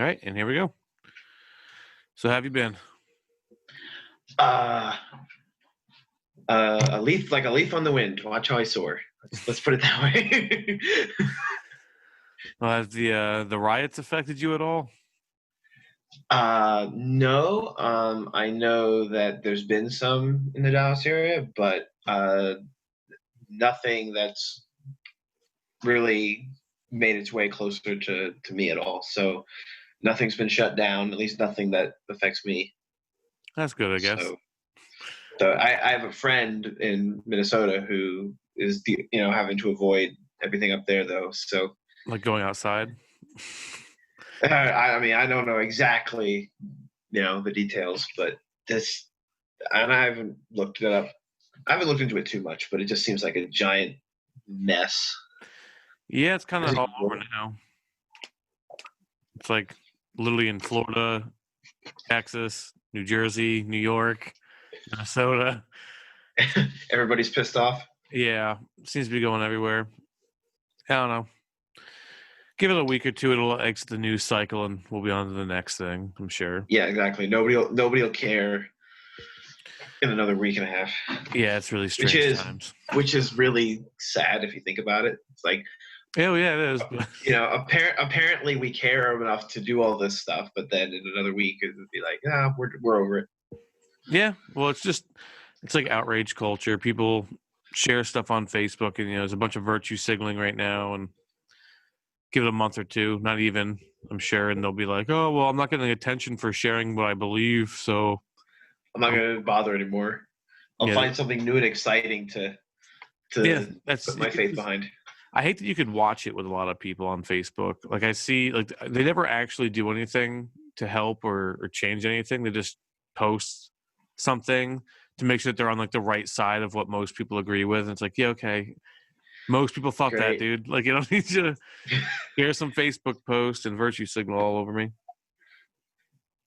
right, and here we go. So, how have you been? Uh, a leaf like a leaf on the wind. Watch how I soar. Let's put it that way. Well, has the riots affected you at all? No. I know that there's been some in the Dallas area, but nothing that's really made its way closer to me at all. So nothing's been shut down. At least nothing that affects me. That's good, I guess. So I have a friend in Minnesota who is having to avoid everything up there though. So Like going outside? I mean I don't know exactly the details, but this and I haven't looked it up. I haven't looked into it too much, but it just seems like a giant mess. Yeah, it's kind of all over now. It's like literally in Florida, Texas, New Jersey, New York, Minnesota. Everybody's pissed off. Yeah, seems to be going everywhere. I don't know. Give it a week or two, it'll exit the news cycle, and we'll be on to the next thing, I'm sure. Yeah, exactly. Nobody'll care in another week and a half. Yeah, it's really strange times. Which is really sad if you think about it. It's like, oh yeah, it is. Apparently we care enough to do all this stuff, but then in another week it would be like, we're over it. Yeah, well, it's like outrage culture. People share stuff on Facebook, and there's a bunch of virtue signaling right now, and give it a month or two, not even, I'm sure, and they'll be like, oh, well, I'm not getting attention for sharing what I believe, so I'm not going to bother anymore. I'll find something new and exciting to put my faith behind. I hate that you could watch it with a lot of people on Facebook. Like I see, like they never actually do anything to help or change anything. They just post something to make sure that they're on like the right side of what most people agree with. And it's like, yeah, okay. Most people thought that, dude. Like, you don't need to share some Facebook post and virtue signal all over me.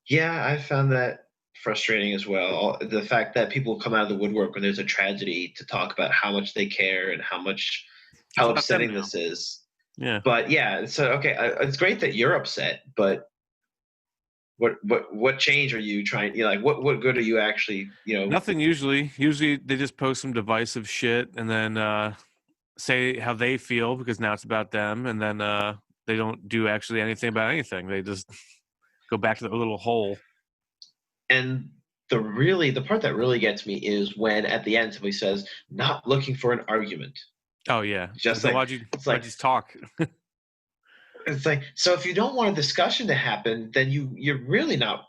Yeah, I found that frustrating as well. The fact that people come out of the woodwork when there's a tragedy to talk about how much they care and how upsetting this is. Yeah. But yeah, so okay, it's great that you're upset, but what change are you trying? What good are you actually? Nothing usually. Usually they just post some divisive shit and then say how they feel because now it's about them, and then they don't do actually anything about anything. They just go back to their little hole. And the part that really gets me is when at the end somebody says, "Not looking for an argument." Oh yeah, just like why'd you talk? It's like, so if you don't want a discussion to happen, then you're really not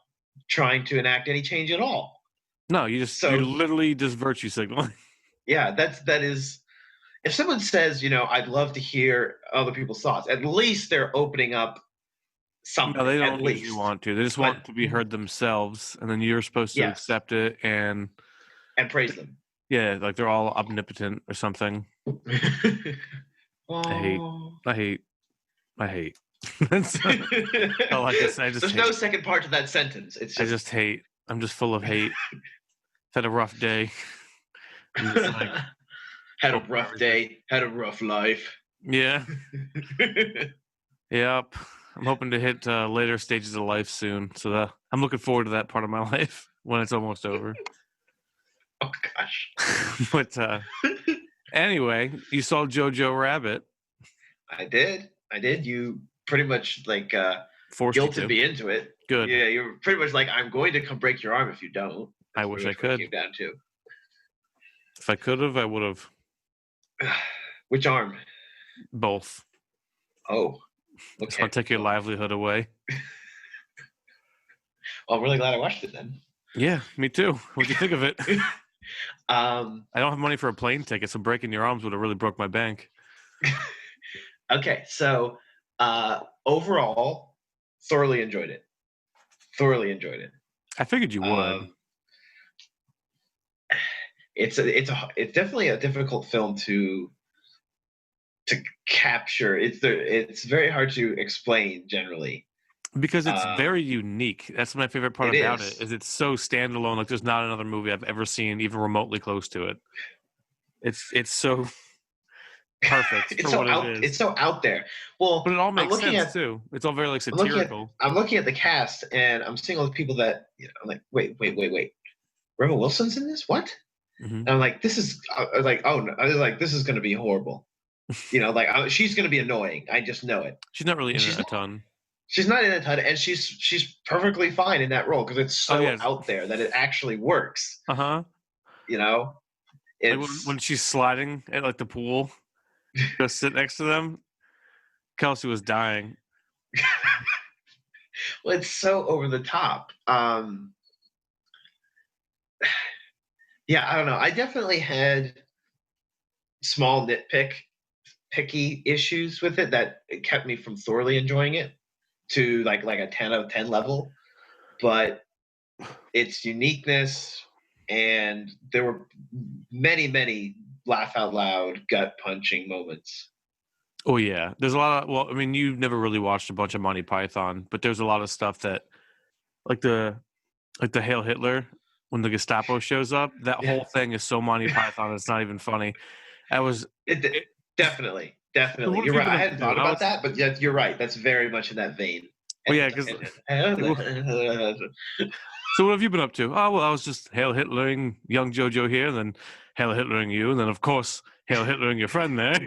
trying to enact any change at all. No, you're literally just virtue signaling. Yeah, that is. If someone says, I'd love to hear other people's thoughts, at least they're opening up something. No, they don't usually want to. They just want to be heard themselves, and then you're supposed to accept it and praise them. Yeah, like they're all omnipotent or something. I hate. That's all I can say. There's no second part to that sentence. It's just... I just hate. I'm just full of hate. Had a rough day. I'm just like, had a rough day. Had a rough life. Yeah. Yep. I'm hoping to hit later stages of life soon. So I'm looking forward to that part of my life when it's almost over. Oh, gosh. But anyway, you saw JoJo Rabbit. I did. You pretty much like forced guilted me into it. Good. Yeah, you're pretty much like, I'm going to come break your arm if you don't. I wish I could. Came down to. If I could have, I would have. Which arm? Both. Oh. Okay. So I'll take your livelihood away. Well, I'm really glad I watched it then. Yeah, me too. What'd you think of it? I don't have money for a plane ticket, so breaking your arms would have really broke my bank. Okay, so overall, thoroughly enjoyed it. I figured you would. It's definitely a difficult film to capture. It's very hard to explain generally. Because it's very unique. That's my favorite part about it. Is it's so standalone. Like there's not another movie I've ever seen even remotely close to it. It's so perfect for what it is. It's so out there. Well, But it all I'm makes looking sense at too. It's all very like I'm looking at satirical. I'm looking at the cast, and I'm seeing all the people that I'm like, wait. Rebel Wilson's in this? What? Hmm. And I'm like, this is I was like, oh no. I was like, this is going to be horrible. Like she's going to be annoying. I just know it. She's not really And in it a ton. she's not in a ton, and she's perfectly fine in that role because it's Oh so yeah. out there that it actually works. Uh-huh. You know, Like it's when she's sliding at like the pool, go sit next to them. Kelsey was dying. well, it's so over the top. Yeah, I don't know. I definitely had small picky issues with it that it kept me from thoroughly enjoying it to like a 10 out of 10 level. But its uniqueness, and there were many laugh out loud, gut punching moments. Oh yeah, there's a lot of. Well, I mean, you've never really watched a bunch of Monty Python, but there's a lot of stuff that, like the Hail Hitler when the Gestapo shows up. That Yeah, whole thing is so Monty Python. It's not even funny. That was it, it, definitely, so definitely. what have You're you right. been I up hadn't to? thought about that, but yeah, you're right. That's very much in that vein. Well, And yeah, he's because like, so what have you been up to? Oh well, I was just Hail Hitlering young JoJo here, and then Hail Hitlering you, and then of course Hail Hitlering your friend there.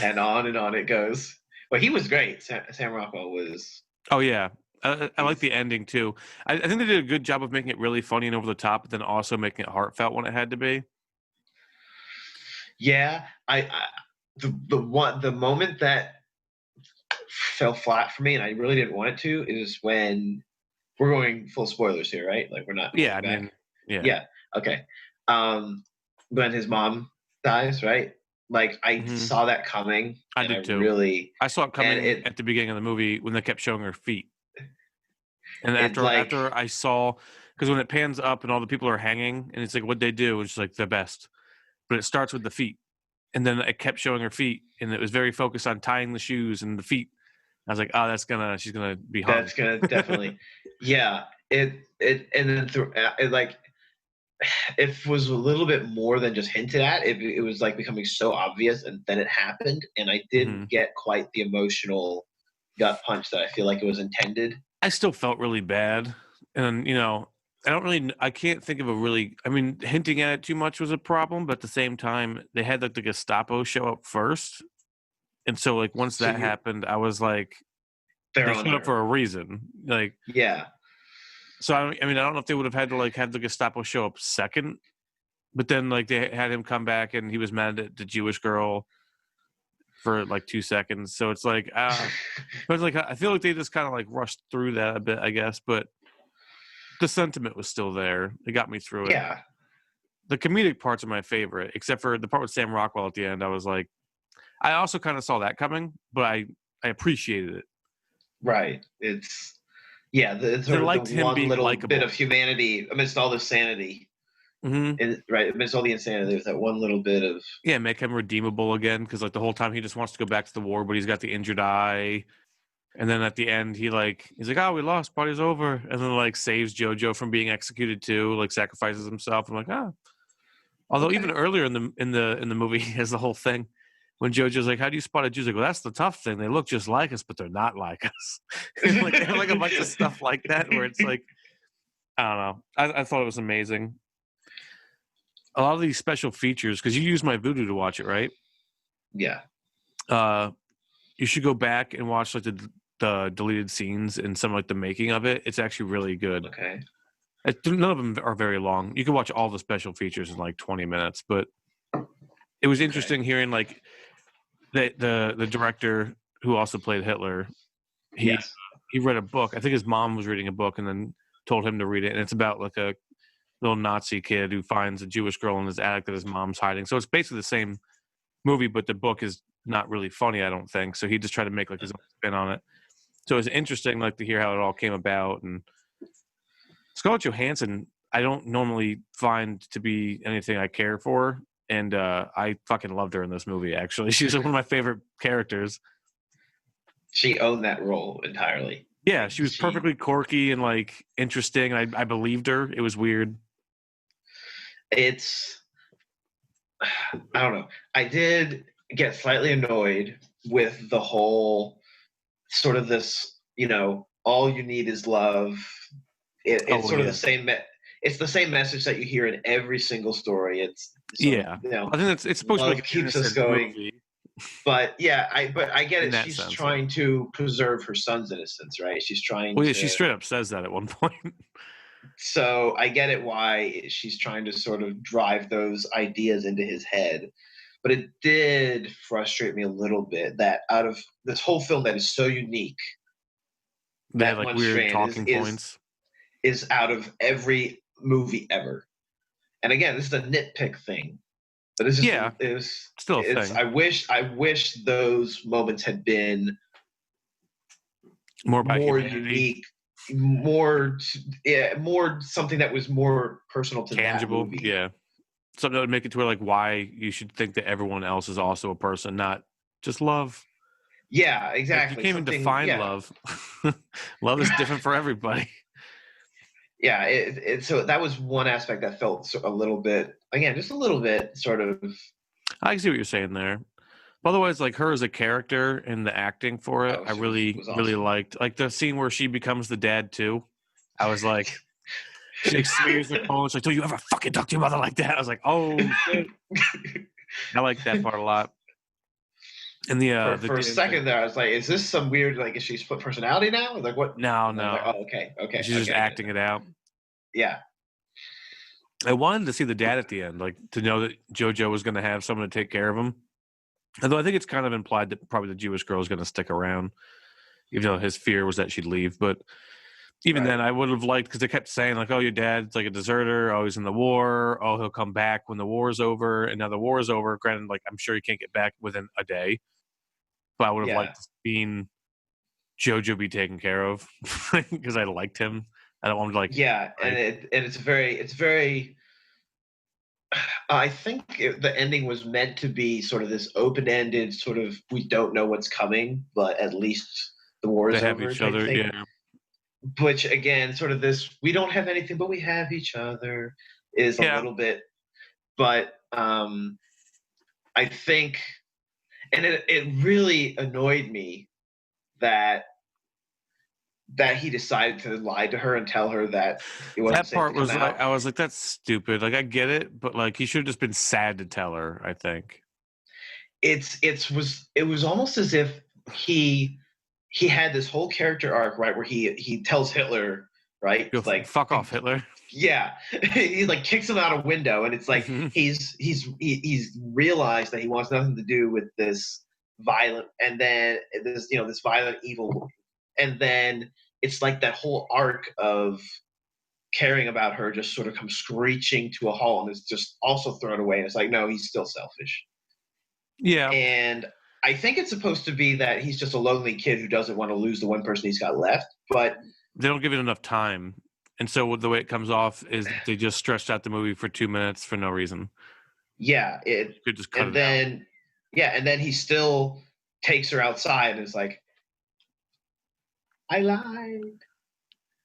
and on it goes. Well, he was great. Sam Rockwell was. Oh yeah, I like He's the ending too. I think they did a good job of making it really funny and over the top, but then also making it heartfelt when it had to be. yeah. The moment that fell flat for me, and I really didn't want it to, is when we're going full spoilers here, right? Like we're not Yeah, holding I back. mean, yeah, Yeah. Okay. When his mom dies, right? Like I hmm saw that coming, I and I did too. really I saw it and coming at the beginning of the movie when they kept showing her feet, and it after I saw, because when it pans up and all the people are hanging, and it's like what they do, it's like the best, but it starts with the feet, and then it kept showing her feet, and it was very focused on tying the shoes and the feet. I was like, oh, she's gonna be hung. that's gonna definitely, yeah. It and then it like it was a little bit more than just hinted at. It was like becoming so obvious, and then it happened, and I Hmm. didn't get quite the emotional gut punch that I feel like it was intended. I still felt really bad, and I can't think of a really. I mean, hinting at it too much was a problem, but at the same time, they had like the Gestapo show up first, and so like once So that happened, I was like, they're they on showed up her. for a reason. Like, Yeah, so I mean, I don't know if they would have had to like have the Gestapo show up second, but then like they had him come back and he was mad at the Jewish girl for like 2 seconds. So it's like, but like I feel like they just kind of like rushed through that a bit, I guess, but the sentiment was still there. It got me through it. yeah, The comedic parts are my favorite, except for the part with Sam Rockwell at the end. I was like, I also kind of saw that coming, but I appreciated it. right. It's yeah, it's I sort of the liked him one being little bit likable. of humanity amidst all the sanity, Hmm. and right amidst all the insanity. There's that one little bit of Yeah, make him redeemable again because like the whole time he just wants to go back to the war, but he's got the injured eye. And then at the end, he's like, "Oh, we lost, party's over," and then like saves JoJo from being executed too, like sacrifices himself. I'm like, ah. Although even okay. earlier in the movie, he has the whole thing when JoJo's like, "How do you spot a Jew?" He's like, "Well, that's the tough thing. They look just like us, but they're not like us." And like they have like a bunch of stuff like that where it's like, I don't know. I thought it was amazing. A lot of these special features because you use my Voodoo to watch it, right? Yeah. Uh, you should go back and watch like the deleted scenes and some like the making of it. It's actually really good. Okay. None of them are very long. You can watch all the special features in like 20 minutes, but it was Okay. interesting hearing like the director who also played Hitler. He Yes. he read a book. I think his mom was reading a book and then told him to read it. And it's about like a little Nazi kid who finds a Jewish girl in his attic that his mom's hiding. So it's basically the same movie, but the book is not really funny, I don't think. So he just tried to make like his own spin on it. So it's interesting like to hear how it all came about. And Scarlett Johansson, I don't normally find to be anything I care for. And I fucking loved her in this movie, actually. She's one of my favorite characters. She owned that role entirely. Yeah, Like she was she perfectly quirky and like interesting. I believed her. It was weird. it's I don't know. I did get slightly annoyed with the whole sort of this, all you need is love. It's Oh sort of the yeah, same. It's the same message that you hear in every single story. It's sort of, yeah. I think it's supposed to be love like an keeps us innocent going. movie But yeah, I get in it. that She's sense. Yeah. trying to preserve her son's innocence, right? She's trying Well, yeah, she to. straight up says that at one point. So I get it why she's trying to sort of drive those ideas into his head. But it did frustrate me a little bit that out of this whole film that is so unique, They had that like one weird strand is talking is points. is out of every movie ever. And again, this is a nitpick thing, but it's just Yeah, still a it's thing. I wish those moments had been More about more humanity, unique, more something that was more personal to that tangible. movie. Yeah, something that would make it to where like why you should think that everyone else is also a person, not just love. Yeah, Like you exactly. can't even Something, define yeah. love. Love is different for everybody. Yeah, so that was one aspect that felt a little bit, again, just a little bit sort of. I see what you're saying there. Otherwise, like her as a character and the acting for it, Oh, I was really, was really awesome. liked. Like the scene where she becomes the dad too. I was like, she like smears the phone. She's like, "Don't you ever fucking talk to your mother like that?" I was like, "Oh shit!" I like that part a lot. And the For a second dancing. there, I was like, "Is this some weird, like, is she split personality now? Like what?" No, And I was like, no, "Oh, okay, okay, she's I just get it acting now." it out. Yeah, I wanted to see the dad at the end, like to know that JoJo was going to have someone to take care of him. Although I think it's kind of implied that probably the Jewish girl is going to stick around, even though his fear was that she'd leave. But even right. then, I would have liked because they kept saying like, "Oh, your dad's like a deserter. Oh, he's in the war. Oh, he'll come back when the war's over." And now the war is over. Granted, like I'm sure he can't get back within a day, but I would have Yeah, liked seen JoJo be taken care of because I liked him. I don't want him to like yeah, and die. it's very. I think the ending was meant to be sort of this open-ended, sort of we don't know what's coming, but at least the war They is have over each type other. thing. Yeah, Which again, sort of this we don't have anything, but we have each other is a yeah. little bit, but I think, and it really annoyed me that he decided to lie to her and tell her that it wasn't That safe to part come was like out. I was like, that's stupid. Like I get it, but like he should have just been sad to tell her, I think. It was almost as if he he had this whole character arc, right, where he tells Hitler, right, Go like, fuck off, Hitler. yeah, he like kicks him out a window, and it's like Hmm. he's realized that he wants nothing to do with this violent, and then this violent evil, and then it's like that whole arc of caring about her just sort of comes screeching to a halt, and it's just also thrown away. And it's like, no, he's still selfish. Yeah. And I think it's supposed to be that he's just a lonely kid who doesn't want to lose the one person he's got left. But They don't give it enough time. And so the way it comes off is they just stretched out the movie for 2 minutes for no reason. yeah, You could just cut and it out. then and then he still takes her outside and is like, I lied.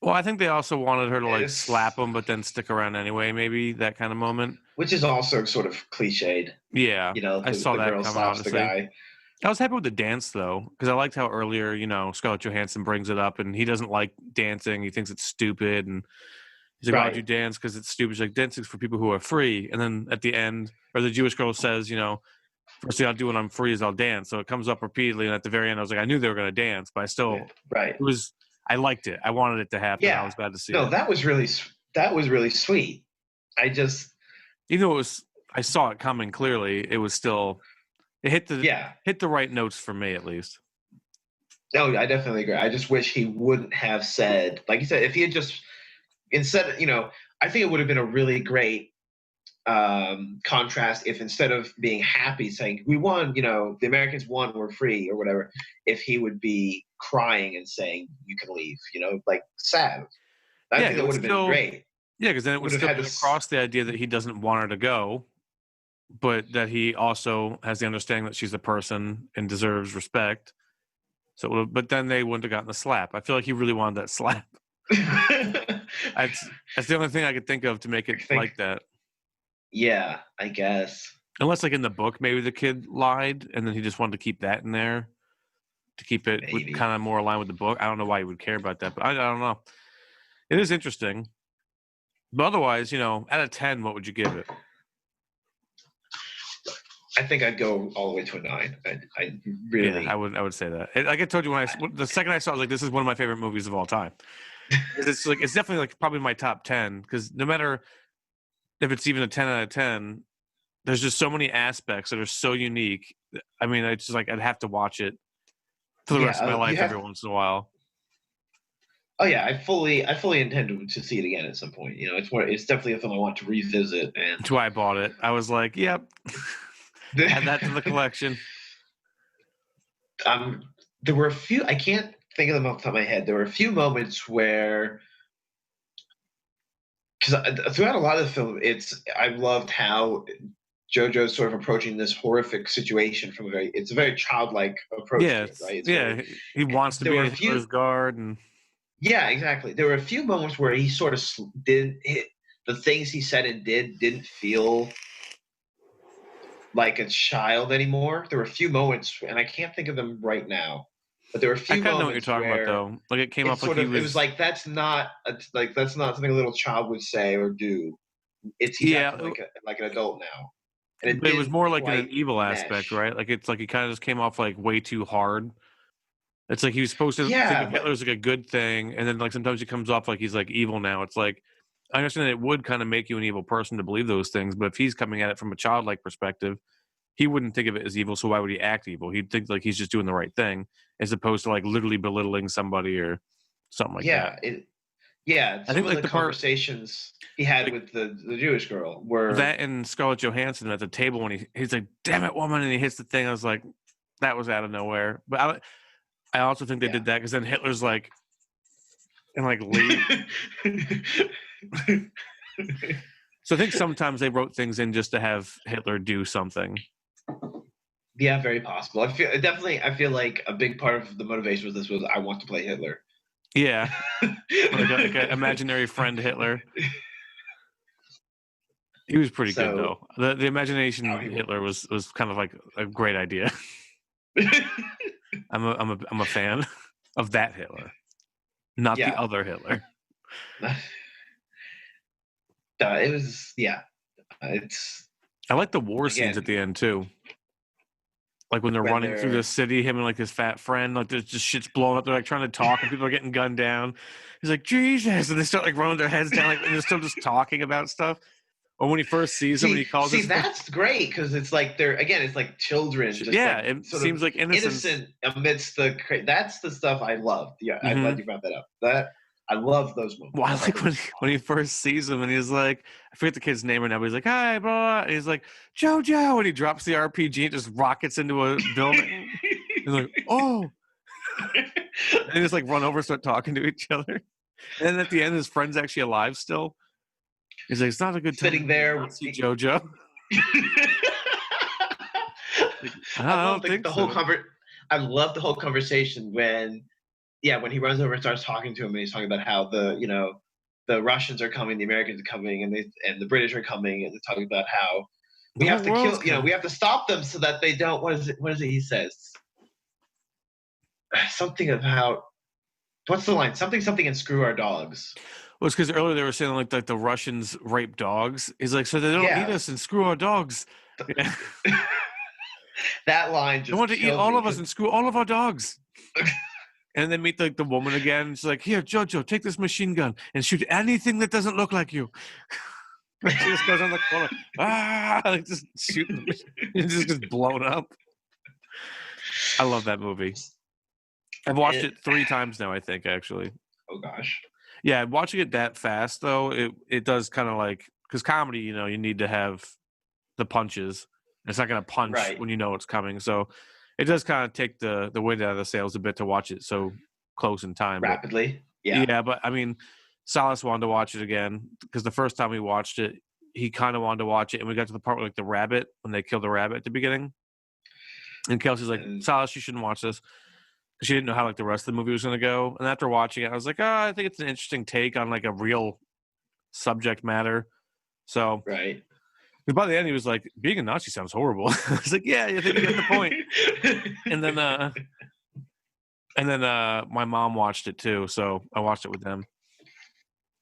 Well, I think they also wanted her to like It's, slap him, but then stick around anyway. Maybe that kind of moment. which is also sort of cliched. Yeah, I The, saw the that girl coming. slaps the Honestly, guy. I was happy with the dance though, because I liked how earlier, Scarlett Johansson brings it up, and he doesn't like dancing. He thinks it's stupid, and he's like, "Why'd you Right. dance? Because it's stupid." She's like, "Dancing's for people who are free." And then at the end, or the Jewish girl says, "First thing I'll do when I'm free is I'll dance." So it comes up repeatedly, and at the very end, I was like, I knew they were going to dance, but Right. it was, I liked it. I wanted it to happen. I Yeah. was glad to see No, it, that was really sweet. I just even though I saw it coming clearly. It was still, it yeah. hit the right notes for me at least. No, I definitely agree. I just wish he wouldn't have said, like you said, if he had just instead, I think it would have been a really great contrast if instead of being happy saying we won, the Americans won, we're free or whatever, if he would be crying and saying you can leave, like sad. I Yeah, think it that would would have been still, great. yeah, because then it would Would have still had get this. across the idea that he doesn't want her to go, but that he also has the understanding that she's a person and deserves respect. So, but then they wouldn't have gotten the slap. I feel like he really wanted that slap. I That's the only thing I could think of to make it think, like that. yeah, I guess. Unless, like, in the book, maybe the kid lied, and then he just wanted to keep that in there to keep it Maybe. kind of more aligned with the book. I don't know why he would care about that, but I don't know. It is interesting. But otherwise, out of 10, what would you give it? I think I'd go all the way to a 9. I really. Yeah, I would say that. Like I told you, the second I saw it, I was like, this is one of my favorite movies of all time. It's definitely like probably my top 10, because no matter if it's even a 10 out of 10, there's just so many aspects that are so unique. I mean, it's just like I'd have to watch it for the rest of my life every once in a while. Oh yeah, I fully intend to see it again at some point. It's definitely a film I want to revisit. And that's why I bought it. I was like, yep, add that to the collection. There were a few, I can't think of them off the top of my head. There were a few moments where, because throughout a lot of the film, I loved how JoJo's sort of approaching this horrific situation from it's a very childlike approach to it, right? He wants to be Hitler's guard, and yeah, exactly. There were a few moments where he sort of the things he said and didn't feel like a child anymore. There were a few moments, and I can't think of them right now, but there were a few moments. I kind of know what you're talking about, though. Like it came off like it was like that's not something a little child would say or do. He's acting like an adult now. And it was more like an evil aspect, right? Like it's like he kind of just came off like way too hard. It's like he was supposed to think of Hitler as like a good thing, and then like sometimes he comes off like he's like evil now. It's like I understand that it would kind of make you an evil person to believe those things, but if he's coming at it from a childlike perspective, he wouldn't think of it as evil, so why would he act evil? He'd think like he's just doing the right thing, as opposed to like literally belittling somebody or something like that. I think like the conversations he had with the Jewish girl were that, and Scarlett Johansson at the table when he's like, "Damn it, woman," and he hits the thing. I was like, that was out of nowhere. But I also think they did that because then Hitler's like, and like leave. So I think sometimes they wrote things in just to have Hitler do something. Yeah, very possible. I feel like a big part of the motivation was I want to play Hitler. Yeah, like an imaginary friend Hitler. He was pretty good though. The imagination Hitler was kind of like a great idea. I'm a fan of that Hitler, not the other Hitler. It was I like the war scenes at the end too. Like when they're running through the city, him and like his fat friend, like there's just shit's blowing up. They're like trying to talk, and people are getting gunned down. He's like, Jesus, and they start like rolling their heads down, like and they're still just talking about stuff. Or when he first sees him, and he calls. That's great because it's like it's like children. Just it seems like innocent amidst the. That's the stuff I loved. Yeah, I'm glad you brought that up. I love those moments. Well, I like when he first sees him and he's like, I forget the kid's name right now, but he's like, "Hi, blah," and he's like, "JoJo," and he drops the RPG and just rockets into a building. He's like, "Oh," and they just like run over, and start talking to each other. And then at the end, his friend's actually alive still. He's like, "It's not a good time." Sitting there, see JoJo. I don't think the whole I love the whole conversation when he runs over and starts talking to him, and he's talking about how the Russians are coming, the Americans are coming, and the British are coming, and they're talking about how we have to kill, we have to stop them so that they don't. What is it he says? Something about what's the line? Something and screw our dogs. Well, it's because earlier they were saying like the Russians rape dogs. He's like, so they don't eat us and screw our dogs. That line just. They want to eat all of us and screw all of our dogs. And then meet the woman again. She's like, "Here, JoJo, take this machine gun and shoot anything that doesn't look like you." She just goes on the corner, like just shooting. It just gets blown up. I love that movie. I've watched it 3 times now, I think, actually. Oh gosh. Yeah, watching it that fast though, it does kind of like, because comedy, you need to have the punches. It's not going to punch when you know it's coming, so. It does kind of take the wind out of the sails a bit to watch it so close in time. Rapidly, Yeah, but I mean, Salas wanted to watch it again because the first time we watched it, he kind of wanted to watch it, and we got to the part with like the rabbit, when they killed the rabbit at the beginning. And Kelsey's like, "Salas, you shouldn't watch this." She didn't know how like the rest of the movie was going to go. And after watching it, I was like, I think it's an interesting take on like a real subject matter. So By the end, he was like, "Being a Nazi sounds horrible." I was like, "Yeah, I think you get the point." And then my mom watched it too, so I watched it with them.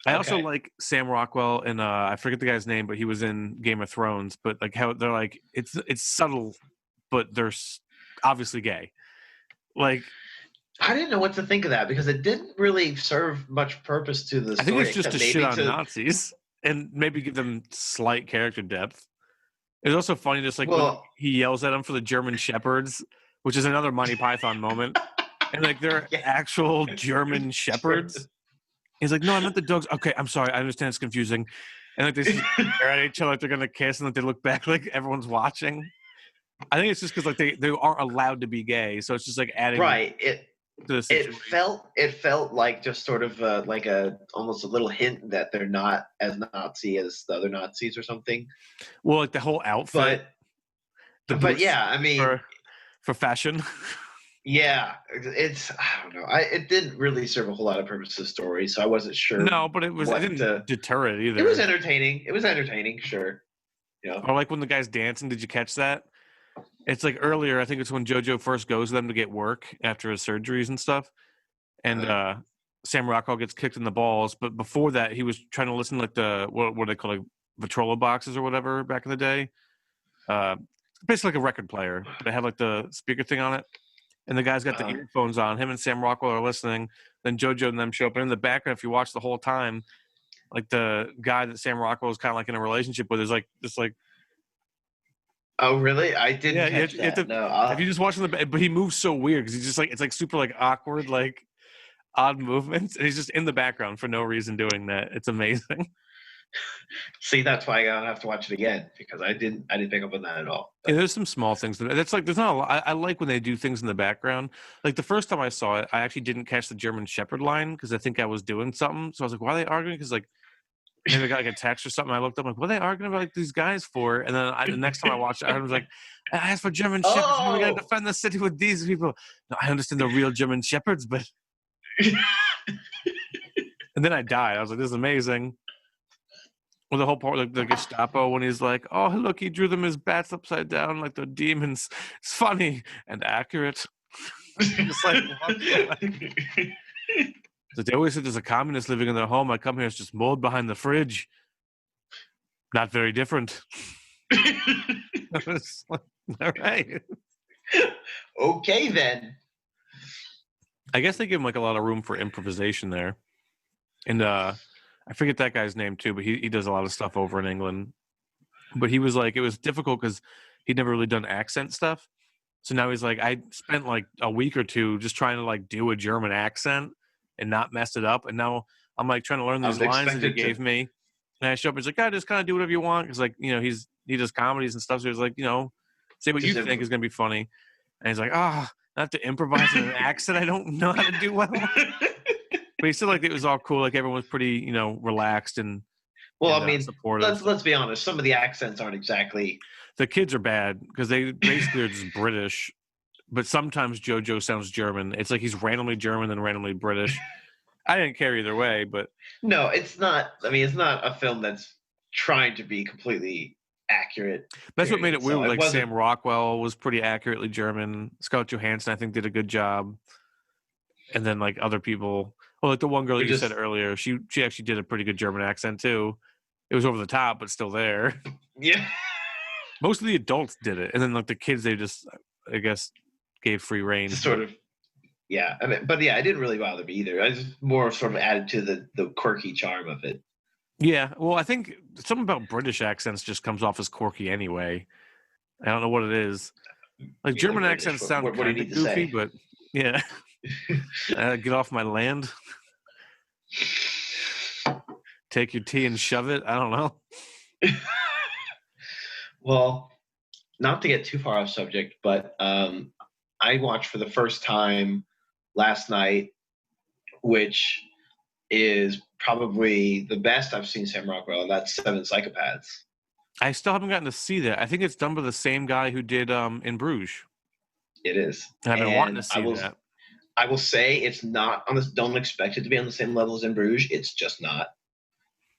I also like Sam Rockwell, and I forget the guy's name, but he was in Game of Thrones. But like how they're like, it's subtle, but they're obviously gay. Like, I didn't know what to think of that because it didn't really serve much purpose to the story. I think it's just to shit on Nazis and maybe give them slight character depth. It's also funny, just like when he yells at them for the German Shepherds, which is another Monty Python moment, and like they're actual German Shepherds. He's like, "No, I meant the dogs." Okay, I'm sorry. I understand it's confusing. And like they stare at each other like they're gonna kiss, and like they look back like everyone's watching. I think it's just because like they aren't allowed to be gay, so it's just like adding to the situation. It felt like just sort of like almost a little hint that they're not as Nazi as the other Nazis or something. Well, like the whole outfit, but yeah, I mean, for fashion. Yeah, I don't know. It didn't really serve a whole lot of purpose to the story, so I wasn't sure. No, but it didn't deter it either. It was entertaining, sure. Yeah. Or like when the guy's dancing, did you catch that? It's like earlier, I think it's when JoJo first goes to them to get work after his surgeries and stuff. And Sam Rockwell gets kicked in the balls, but before that he was trying to listen to like the what they call like Vitrola boxes or whatever back in the day. Basically like a record player. They have like the speaker thing on it. And the guy's got the earphones on. Him and Sam Rockwell are listening. Then JoJo and them show up. And in the background, if you watch the whole time, like the guy that Sam Rockwell is kind of like in a relationship with is like just like. Oh really? I didn't catch that. No. If you just watch but he moves so weird because he's just like it's like super like awkward like odd movements, and he's just in the background for no reason doing that. It's amazing. See, that's why I gotta have to watch it again because I didn't pick up on that at all. Yeah, there's some small things. That's like there's not a lot. I like when they do things in the background. Like the first time I saw it, I actually didn't catch the German Shepherd line because I think I was doing something. So I was like, "Why are they arguing?" Because like maybe I got like a text or something. I looked up like, "What are they arguing about like these guys for?" And then the next time I watched it, I was like, "I asked for German Shepherds. Oh! We got to defend the city with these people." No, I understand the real German Shepherds, but and then I died. I was like, "This is amazing." Well, the whole part, like the Gestapo, when he's like, "Oh, look, he drew them as bats upside down, like the demons." It's funny and accurate. It's like, what? So they always said there's a communist living in their home. I come here, it's just mold behind the fridge. Not very different. All right. Okay, then. I guess they give him like a lot of room for improvisation there. And I forget that guy's name too, but he does a lot of stuff over in England. But he was like, it was difficult because he'd never really done accent stuff. So now he's like, I spent like a week or two just trying to like do a German accent and not mess it up. And now I'm like trying to learn these lines that he gave me. And I show up, he's like, just kind of do whatever you want. Because like, he does comedies and stuff. So he's like, say what you think is going to be funny. And he's like, I have to improvise in an accent I don't know how to do well. But he said like it was all cool. Like everyone was pretty, relaxed and supportive. Let's be honest. Some of the accents aren't exactly. The kids are bad because they basically are just British. But sometimes JoJo sounds German. It's like he's randomly German and randomly British. I didn't care either way, but no, it's not. I mean, it's not a film that's trying to be completely accurate. That's what made it weird. Like Sam Rockwell was pretty accurately German. Scarlett Johansson, I think, did a good job. And then like other people. Well, like the one girl you said earlier, she actually did a pretty good German accent too. It was over the top, but still there. Yeah. Most of the adults did it, and then like the kids, they just, I guess, gave free rein. Sort of. Yeah, I mean, but yeah, it didn't really bother me either. I just more sort of added to the quirky charm of it. Yeah, well, I think something about British accents just comes off as quirky anyway. I don't know what it is. Like German accents sound kind of goofy, but yeah. Get off my land. Take your tea and shove it. I don't know. Well, not to get too far off subject, but I watched for the first time last night, which is probably the best I've seen Sam Rockwell, and that's 7 Psychopaths. I still haven't gotten to see that. I think it's done by the same guy who did In Bruges. It is. And I've been wanting to see that. I will say it's not on this. Don't expect it to be on the same level as In Bruges. It's just not.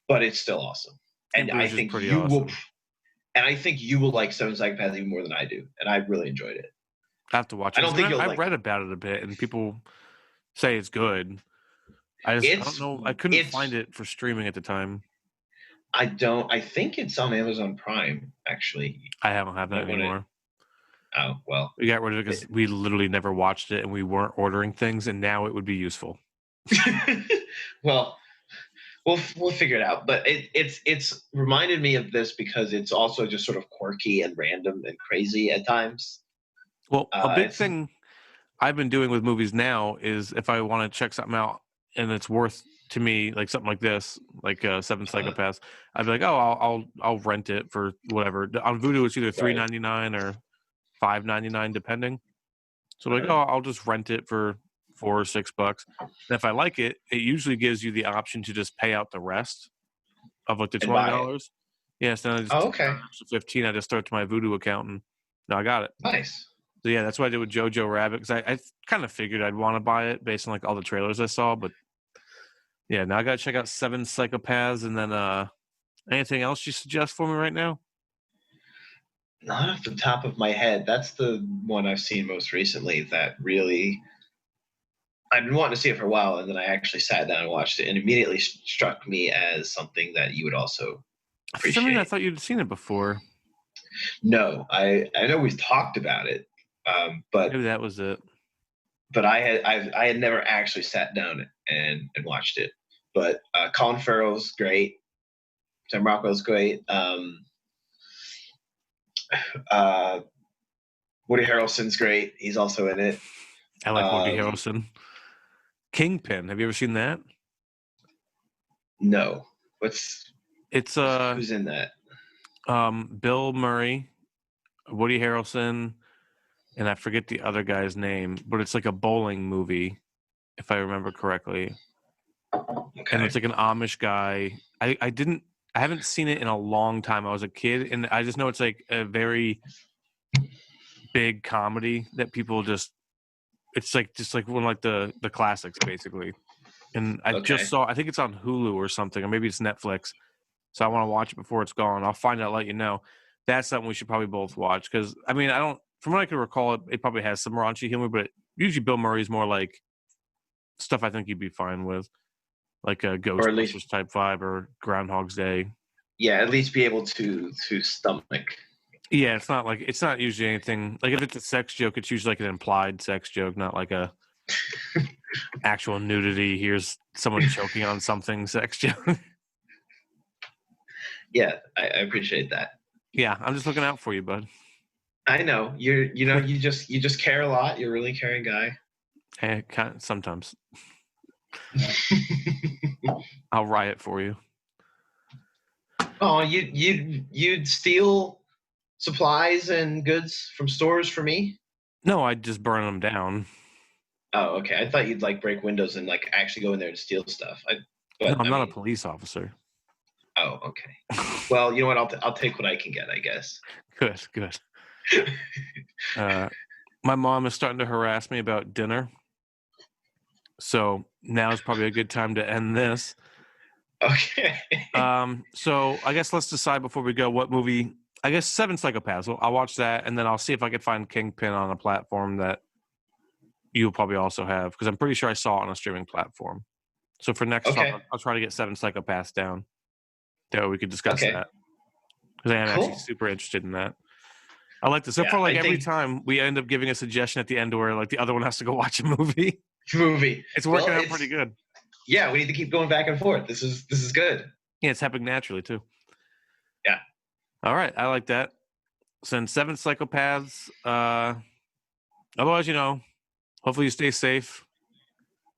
But it's still awesome. And I think you will. and I think you will like Seven Psychopaths even more than I do, and I really enjoyed it. I have to watch it. I don't think you'll I've like read about it a bit, and people say it's good. I don't know. I couldn't find it for streaming at the time. I think it's on Amazon Prime, actually. I don't have that anymore. Oh, well. We got rid of it because we literally never watched it, and we weren't ordering things, and now it would be useful. Well, we'll figure it out. But it's reminded me of this because it's also just sort of quirky and random and crazy at times. Well, a big thing I've been doing with movies now is if I want to check something out and it's worth to me, like something like this, like Seven Psychopaths, I'd be like, oh, I'll rent it for whatever. On Vudu, it's either $3.99 or $5.99, depending. So like, I'll just rent it for $4 or $6. And if I like it, it usually gives you the option to just pay out the rest of like the $20. Yes, then I just $15. I just start to my Vudu account, and now I got it. Nice. So yeah, that's what I did with JoJo Rabbit, because I kind of figured I'd want to buy it based on like all the trailers I saw. But yeah, now I got to check out Seven Psychopaths, and then anything else you suggest for me right now? Not off the top of my head. That's the one I've seen most recently that really I've been wanting to see it for a while, and then I actually sat down and watched it, and immediately struck me as something that you would also appreciate. For some reason, I thought you'd seen it before. No, I know we've talked about it, but maybe that was it. But I had never actually sat down and watched it. But Colin Farrell's great. Sam Rockwell's great. Woody Harrelson's great. He's also in it. I like Woody Harrelson. Kingpin. Have you ever seen that? No. It's who's in that? Bill Murray, Woody Harrelson, and I forget the other guy's name, but it's like a bowling movie, if I remember correctly. Okay. And it's like an Amish guy. I haven't seen it in a long time. I was a kid, and I just know it's like a very big comedy that people it's like one of like the classics basically. And I just saw, I think it's on Hulu or something, or maybe it's Netflix. So I want to watch it before it's gone. I'll find out, let you know. That's something we should probably both watch, because I mean, from what I can recall, it probably has some raunchy humor, but usually Bill Murray's more like stuff I think you'd be fine with, like a Ghostbusters type vibe or Groundhog's Day. Yeah, at least be able to stomach. Yeah, it's not usually anything like, if it's a sex joke, it's usually like an implied sex joke, not like a actual nudity. Here's someone choking on something sex joke. Yeah, I appreciate that. Yeah, I'm just looking out for you, bud. I know you just care a lot. You're a really caring guy. Sometimes. I'll riot for you. Oh, you'd steal supplies and goods from stores for me? No, I'd just burn them down. Oh, okay. I thought you'd like break windows and like actually go in there and steal stuff. I'm not a police officer. Oh, okay. Well, you know what? I'll take what I can get, I guess. Good. My mom is starting to harass me about dinner, so now is probably a good time to end this. Okay. So I guess let's decide before we go what movie. I guess Seven Psychopaths. I'll watch that, and then I'll see if I can find Kingpin on a platform that you'll probably also have, because I'm pretty sure I saw it on a streaming platform. So for next time, I'll try to get Seven Psychopaths down. That we could discuss that, because I am actually super interested in that. I like this. So far, like every time we end up giving a suggestion at the end where like the other one has to go watch a movie. It's working out pretty good. Yeah, we need to keep going back and forth. This is good. Yeah, it's happening naturally too. Yeah. All right, I like that. Send Seven Psychopaths. Otherwise, hopefully you stay safe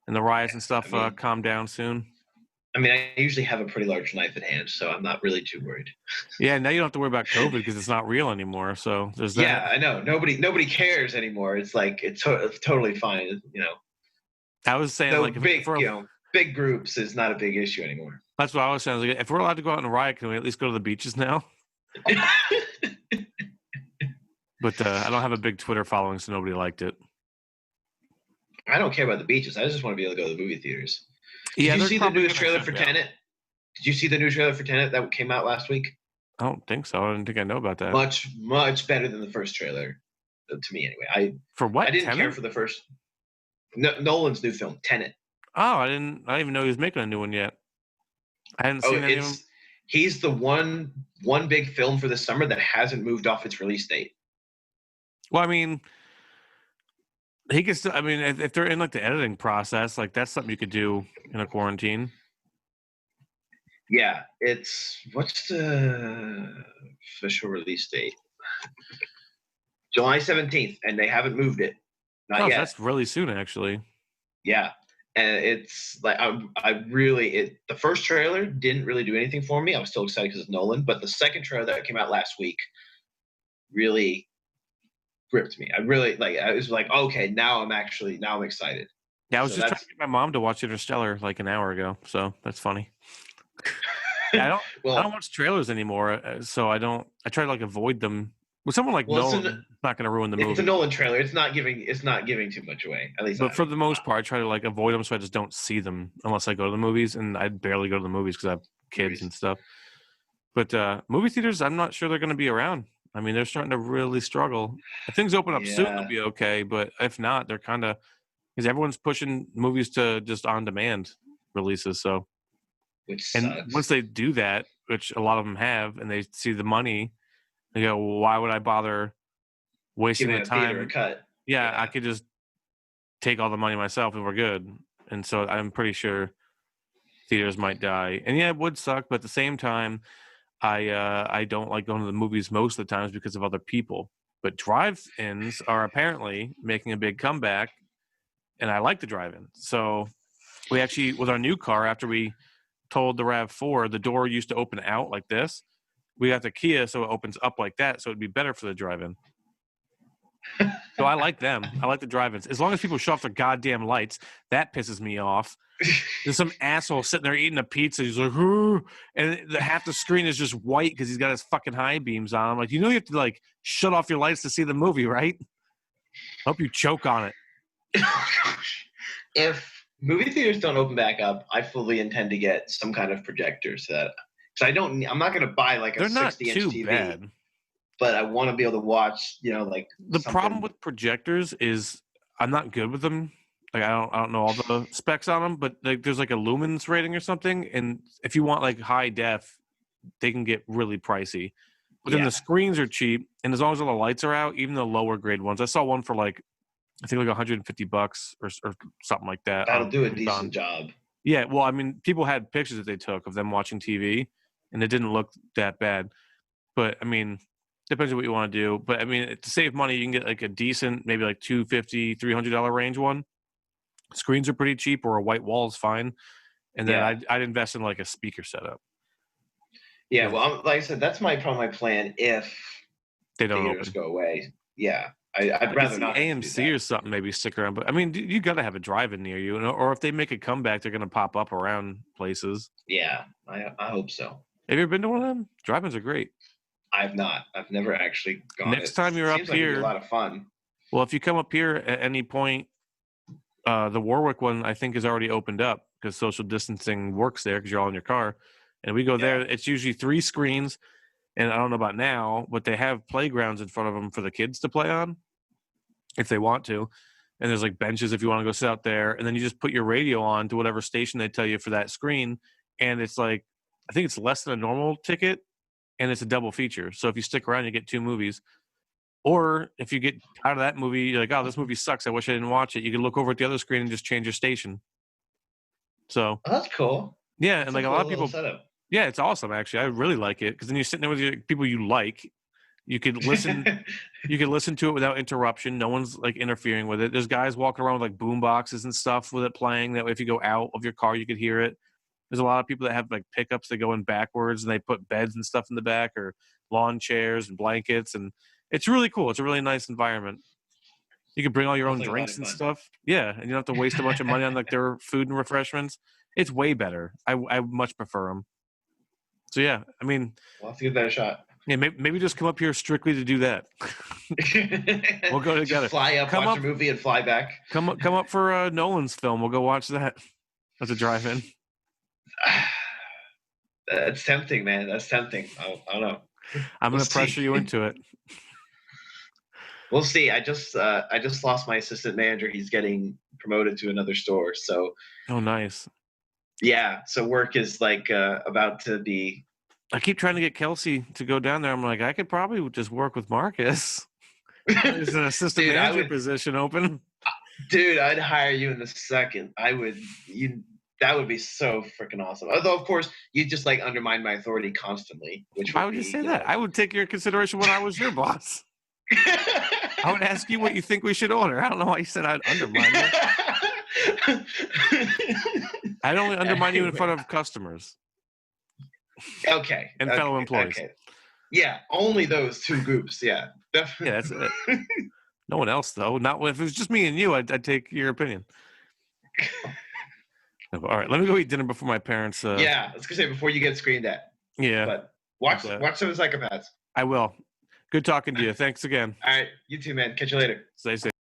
and the riots and stuff calm down soon. I mean, I usually have a pretty large knife at hand, so I'm not really too worried. Yeah, now you don't have to worry about COVID because it's not real anymore. So there's that. Yeah, I know. Nobody cares anymore. It's like it's totally fine. I was saying, so like, big groups is not a big issue anymore. That's what I was saying. Like, if we're allowed to go out and riot, can we at least go to the beaches now? But I don't have a big Twitter following, so nobody liked it. I don't care about the beaches. I just want to be able to go to the movie theaters. Did you see the new trailer for Tenet? Did you see the new trailer for Tenet that came out last week? I don't think so. I didn't think I know about that. Much better than the first trailer, to me anyway. For I what? didn't care Tenet? for the first Nolan's new film, Tenet. Oh, I didn't even know he was making a new one yet. I hadn't Oh, seen any of them. he's the one big film for the summer that hasn't moved off its release date. Well, I mean, he could still. I mean, if they're in like the editing process, like that's something you could do in a quarantine. Yeah, what's the official release date? July 17th, and they haven't moved it. Not Oh, yet. that's really soon, actually. Yeah. And it's like the first trailer didn't really do anything for me. I was still excited because it's Nolan, but the second trailer that came out last week really gripped me. I was like, okay, now I'm excited. Yeah, I was just trying to get my mom to watch Interstellar like an hour ago, so that's funny. Yeah, I don't watch trailers anymore, so I try to like avoid them. With someone like Nolan, it's not going to ruin the movie. It's a Nolan trailer. It's not giving too much away. At least, but for the most part, I try to like avoid them so I just don't see them unless I go to the movies, and I barely go to the movies because I have kids and stuff. But movie theaters, I'm not sure they're going to be around. I mean, they're starting to really struggle. If things open up soon, they'll be okay. But if not, they're kind of because everyone's pushing movies to just on-demand releases. So, once they do that, which a lot of them have, and they see the money, they go, well, "Why would I bother wasting the time?" Theater a cut. Yeah, I could just take all the money myself and we're good. And so I'm pretty sure theaters might die. And yeah, it would suck, but at the same time, I don't like going to the movies most of the times because of other people. But drive-ins are apparently making a big comeback, and I like the drive-in. So we actually, with our new car, after we told the RAV4, the door used to open out like this. We got the Kia, so it opens up like that, so it'd be better for the drive-in. So I like them. I like the drive-ins. As long as people shut off their goddamn lights, that pisses me off. There's some asshole sitting there eating a pizza. He's like, "Hoo," and half the screen is just white because he's got his fucking high beams on. I'm like, you have to like shut off your lights to see the movie, right? I hope you choke on it. If movie theaters don't open back up, I fully intend to get some kind of projector because I'm not going to buy like a 60-inch TV. Bad. But I want to be able to watch, like the problem with projectors is I'm not good with them. Like I don't know all the specs on them, but like there's like a lumens rating or something, and if you want like high def, they can get really pricey. But then the screens are cheap, and as long as all the lights are out, even the lower grade ones. I saw one for like I think like $150 or something like that. That'll do a decent job. Yeah, well, I mean, people had pictures that they took of them watching TV, and it didn't look that bad. But I mean, depends on what you want to do. But I mean, to save money, you can get like a decent, maybe like $250, $300 range one. Screens are pretty cheap, or a white wall is fine. And then I'd invest in like a speaker setup. Yeah, well, like I said, that's my plan if they don't theaters go away. Yeah, I'd rather not. AMC or something maybe stick around. But I mean, you got to have a drive-in near you, or if they make a comeback, they're going to pop up around places. Yeah, I hope so. Have you ever been to one of them? Drive-ins are great. I've not. I've never actually gone. Next time you're up here, it'd be a lot of fun. Well, if you come up here at any point, the Warwick one I think is already opened up because social distancing works there because you're all in your car. And we go there. It's usually 3 screens, and I don't know about now, but they have playgrounds in front of them for the kids to play on if they want to. And there's like benches if you want to go sit out there, and then you just put your radio on to whatever station they tell you for that screen, and it's like I think it's less than a normal ticket. And it's a double feature. So if you stick around, you get 2 movies. Or if you get out of that movie, you're like, oh, this movie sucks. I wish I didn't watch it. You can look over at the other screen and just change your station. So that's cool. Yeah, and like a lot of people. Yeah, it's awesome, actually. I really like it because then you're sitting there with your people you like. You could listen. You can listen to it without interruption. No one's like interfering with it. There's guys walking around with like boom boxes and stuff with it playing. That way, if you go out of your car, you could hear it. There's a lot of people that have like pickups that go in backwards and they put beds and stuff in the back or lawn chairs and blankets. And it's really cool. It's a really nice environment. You can bring all your own drinks and stuff. Yeah. And you don't have to waste a bunch of money on like their food and refreshments. It's way better. I much prefer them. So yeah, I mean, we'll have to give that a shot. Yeah, maybe just come up here strictly to do that. We'll go together. Just fly up, watch a movie, and fly back. Come up for Nolan's film. We'll go watch that. That's a drive-in. That's tempting, man. That's tempting. I don't know. I'm We'll going to pressure see. you into it. We'll see. I just lost my assistant manager. He's getting promoted to another store. So Oh, nice. yeah, so work is like about to be. I keep trying to get Kelsey to go down there. I'm like, I could probably just work with Marcus. There's an assistant Dude, manager position open. Dude, I'd hire you in the second. I would. You. That would be so freaking awesome. Although, of course, you just like undermine my authority constantly, which Why would would you be, say that? I would take your consideration when I was your boss. I would ask you what you think we should order. I don't know why you said I'd undermine you. I'd only undermine you in front of customers. Okay. And fellow employees. Okay. Yeah, only those two groups. Yeah, definitely. Yeah, that's it. No one else, though. Not if it was just me and you, I'd take your opinion. All right, let me go eat dinner before my parents. Yeah, I was gonna say before you get screamed at. Yeah. But watch some Psychopaths. I will. Good talking to you. Thanks again. All right, you too, man. Catch you later. Stay safe.